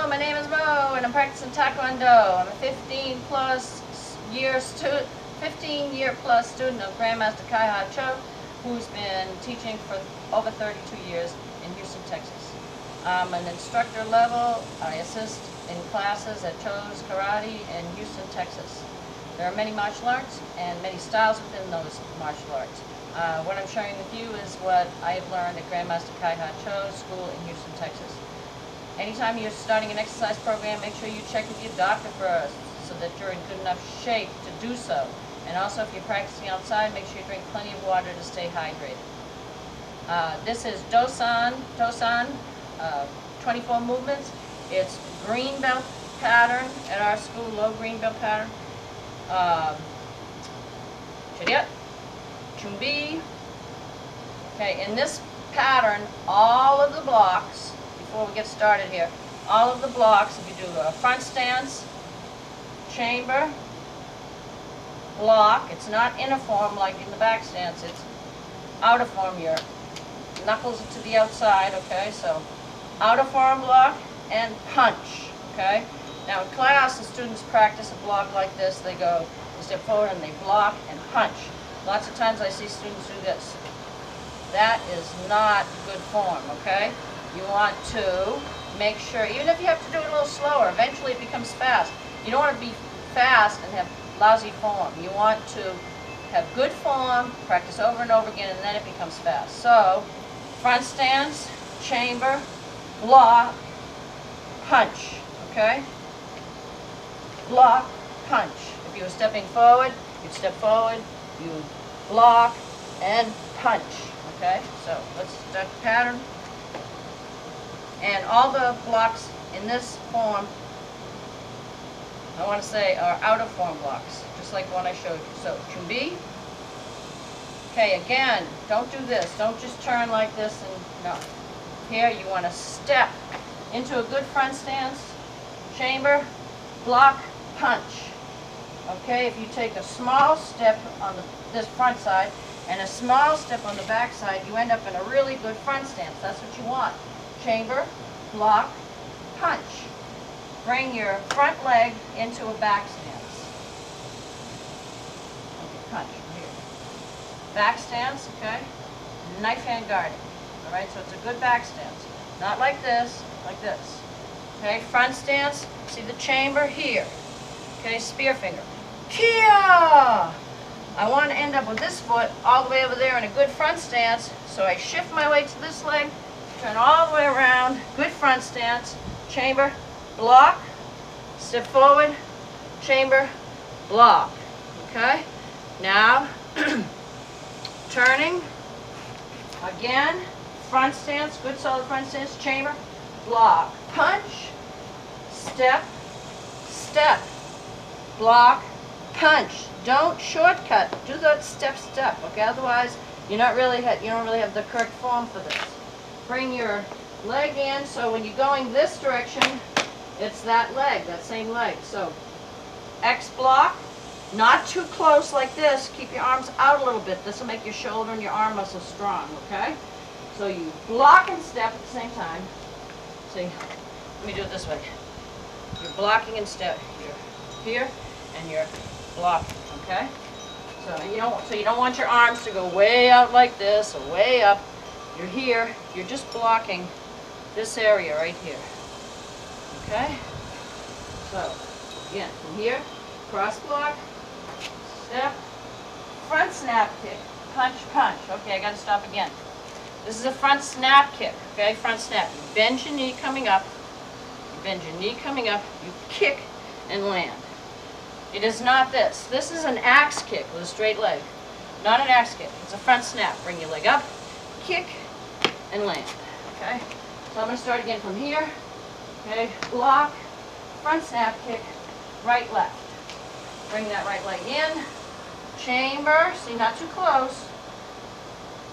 Hello, my name is Mo, and I'm practicing Taekwondo. I'm a 15 year plus student of Grandmaster TKD Cho, who's been teaching for over 32 years in Houston, Texas. I'm an instructor level. I assist in classes at Cho's Karate in Houston, Texas. There are many martial arts and many styles within those martial arts. What I'm sharing with you is what I have learned at Grandmaster TKD Cho's School in Houston, Texas. Anytime you're starting an exercise program, make sure you check with your doctor first so that you're in good enough shape to do so. And also, if you're practicing outside, make sure you drink plenty of water to stay hydrated. This is Do San, 24 movements. It's green belt pattern at our school, low green belt pattern. Chariot, Chumbi. Okay, in this pattern, all of the blocks, before we get started here, all of the blocks, if you do a front stance, chamber, block, it's not inner form like in the back stance, it's outer form. Your knuckles are to the outside, okay, so outer form block and punch, okay. Now in class, the students practice a block like this. They step forward and they block and punch. Lots of times I see students do this. That is not good form, okay. You want to make sure, even if you have to do it a little slower, eventually it becomes fast. You don't want to be fast and have lousy form. You want to have good form, practice over and over again, and then it becomes fast. So, front stance, chamber, block, punch, okay? Block, punch. If you were stepping forward, you'd step forward, you'd block, and punch, okay? So, let's start the pattern. And all the blocks in this form, I want to say, are outer form blocks, just like the one I showed you. So, Chumbi. Okay, again, don't do this. Don't just turn like this and no. Here, you want to step into a good front stance, chamber, block, punch. Okay, if you take a small step on this front side and a small step on the back side, you end up in a really good front stance. That's what you want. Chamber, block, punch. Bring your front leg into a back stance. Okay, punch here. Back stance, okay? Knife hand guarding. All right, so it's a good back stance. Not like this, like this. Okay, front stance. See the chamber here. Okay, spear finger. Kia! I want to end up with this foot all the way over there in a good front stance, so I shift my weight to this leg. Turn all the way around, good front stance, chamber, block, step forward, chamber, block, okay? Now, turning, again, front stance, good solid front stance, chamber, block, punch, step, step, block, punch. Don't shortcut, do that step, step, okay? Otherwise, you don't really have the correct form for this. Bring your leg in, so when you're going this direction, it's that leg, that same leg. So, X block, not too close like this. Keep your arms out a little bit. This will make your shoulder and your arm muscles strong, okay? So you block and step at the same time. See, let me do it this way. You're blocking and step. You're here, and you're blocking, okay? So you don't want your arms to go way out like this or way up. You're here, you're just blocking this area right here. Okay? So, again, from here, cross block, step, front snap kick, punch, punch. Okay, I gotta stop again. This is a front snap kick, okay? Front snap. You bend your knee coming up, you kick and land. It is not this. This is an axe kick with a straight leg. Not an axe kick, it's a front snap. Bring your leg up, kick, and land, okay? So I'm going to start again from here, okay? Block, front snap kick, right, left. Bring that right leg in, chamber, see, not too close,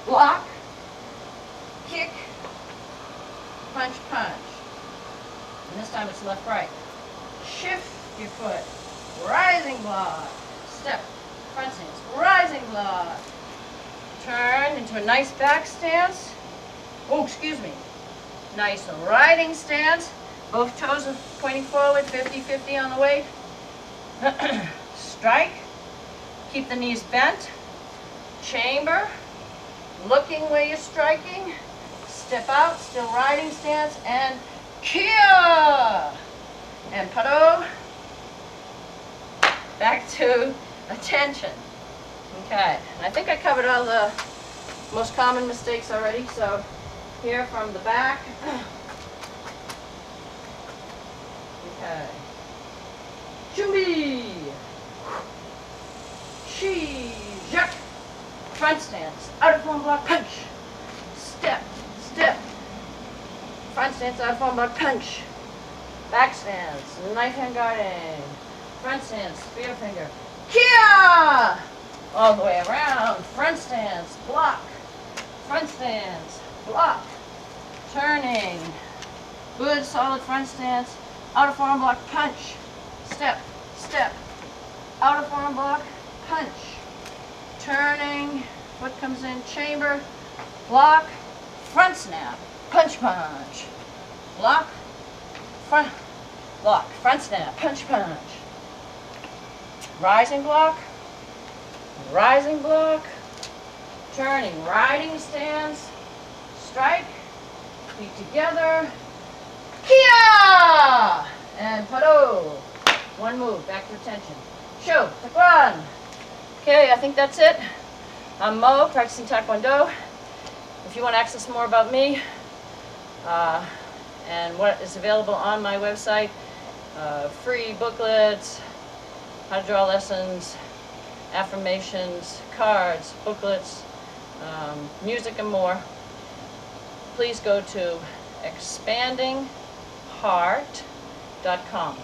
block, kick, punch, punch. And this time it's left, right. Shift your foot, rising block, step, front stance, rising block. Turn into a nice back stance. Oh, excuse me. Nice riding stance. Both toes are pointing forward, 50-50 on the weight. Strike. Keep the knees bent. Chamber. Looking where you're striking. Step out, still riding stance, and kia! And pado. Back to attention. Okay, and I think I covered all the most common mistakes already, so here from the back. Okay. Chumbi. Chi. Jack. Front stance. Out of form block punch. Step. Step. Front stance. Out of form block punch. Back stance. Knife hand guarding. Front stance. Spear finger. Kia! All the way around. Front stance. Block. Front stance. Block. Turning. Good solid front stance. Out of forearm block, punch. Step, step. Out of forearm block, punch. Turning, foot comes in, chamber. Block, front snap, punch, punch. Block, front snap, punch, punch. Rising block, turning, riding stance, strike, feet together, kia! And pado. One move, back to attention. Show, taekwondo. Okay, I think that's it. I'm Mo, practicing Taekwondo. If you want to access more about me and what is available on my website, free booklets, how to draw lessons, affirmations, cards, booklets, music and more, please go to expandingheart.com.